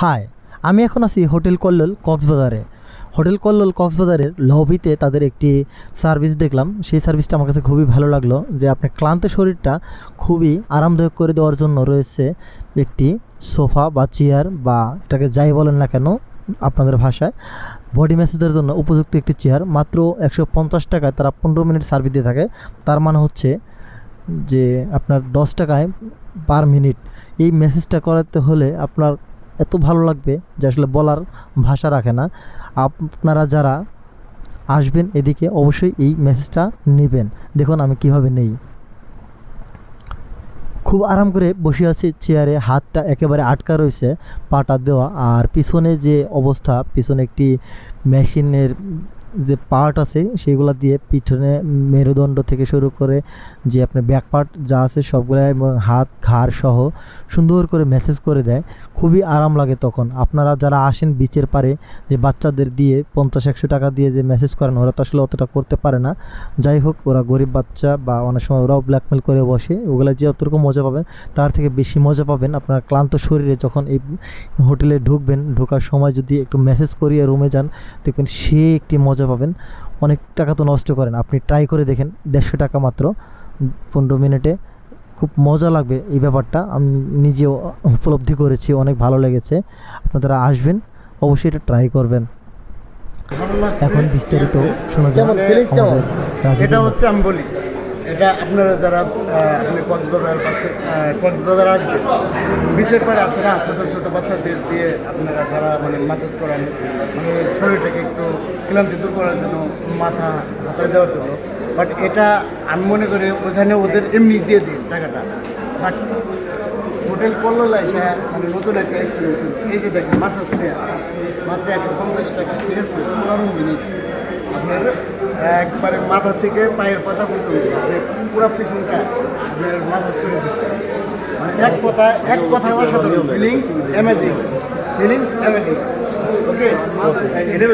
High, আমি এখন আছি হোটেল কল্লোল কক্সবাজারে। হোটেল কল্লোল কক্সবাজারের লবিতে তাদের একটি সার্ভিস দেখলাম। সেই সার্ভিসটা আমার কাছে খুবই ভালো লাগলো, যে আপনার ক্লান্ত শরীরটা খুবই আরামদায়ক করে দেওয়ার জন্য রয়েছে একটি সোফা বা চেয়ার, বা এটাকে যাই বলেন না কেন আপনাদের ভাষায়, বডি ম্যাসেজের জন্য উপযুক্ত একটি চেয়ার। মাত্র 150 টাকায় তারা 15 মিনিট সার্ভিস দিয়ে থাকে। তার মানে হচ্ছে যে আপনার 10 টাকায় পার মিনিট। এই মেসেজটা করাতে হলে আপনার এত ভালো লাগবে যে আসলে বলার ভাষা রাখে না। আপনারা যারা আসবেন এদিকে অবশ্যই এই মেসেজটা নেবেন। দেখুন আমি কিভাবে নেই। খুব আরাম করে বসে আছি চেয়ারে, হাতটা একেবারে আটকা রয়েছে, পাটা দেওয়া। আর পিছনে যে অবস্থা, পিছনে একটি মেশিনের যে পার্ট আছে সেগুলো দিয়ে পিছনে মেরুদণ্ড থেকে শুরু করে যে আপনার ব্যাক পার্ট যা আছে সবগুলো এবং হাত ঘাড় সহ সুন্দর করে ম্যাসেজ করে দেয়। খুবই আরাম লাগে তখন। আপনারা যারা আসেন বিচের পারে, যে বাচ্চাদের দিয়ে 50-100 টাকা দিয়ে যে ম্যাসেজ করেন, ওরা তো আসলে অতটা করতে পারে না। যাই হোক, ওরা গরিব বাচ্চা, বা অনেক সময় ওরাও ব্ল্যাকমেল করে বসে। ওগুলো যে অতটুকু মজা পাবেন তার থেকে বেশি মজা পাবেন আপনার ক্লান্ত শরীরে যখন এই হোটেলে ঢুকবেন। ঢোকার সময় যদি একটু মেসেজ করিয়ে রুমে যান, দেখবেন সে একটি মজা পাবেন। অনেক টাকা তো নষ্ট করেন, আপনি ট্রাই করে দেখেন। 150 টাকা মাত্র 15 মিনিটে, খুব মজা লাগবে এই ব্যাপারটা। আমি নিজেও উপলব্ধি করেছি, অনেক ভালো লেগেছে। আপনারা আসবেন, অবশ্যই এটা ট্রাই করবেন। এখন বিস্তারিত শোনা যাবে আমাদের রাজীব। এটা হচ্ছে আমি বলি, এটা আপনারা যারা আপনি কক্সবাজারের পাশে কক্সবাজার আসবেন, বিচের পাড়ে আছে না, ছোটো ছোটো বাচ্চাদের দিয়ে আপনারা যারা মানে ম্যাসেজ করেন, মানে শরীরটাকে একটু ক্লান্তি দূর করার জন্য, মাথা হাতায় দেওয়ার জন্য। বাট এটা আমি মনে করি ওইখানে ওদের এমনি দিয়ে দিন টাকাটা। বাট হোটেল কল্লোল এসে মানে নতুন একটা এক্সপিরিয়েন্স ছিল। এই যে দেখেন মাসাজ চেয়ার মাত্র 150 টাকা, ঠিক আছে? 15 মিনিট আপনার একবারে মাথা থেকে পায়ের পাতা পর্যন্ত আপনি পুরো পিছনটা আপনার মাসাজ করে দিচ্ছে। মানে এক কথায় অসাধারণ, ফিলিংস অ্যামেজিং, ফিলিংস অ্যামেজিং। ওকে, এটা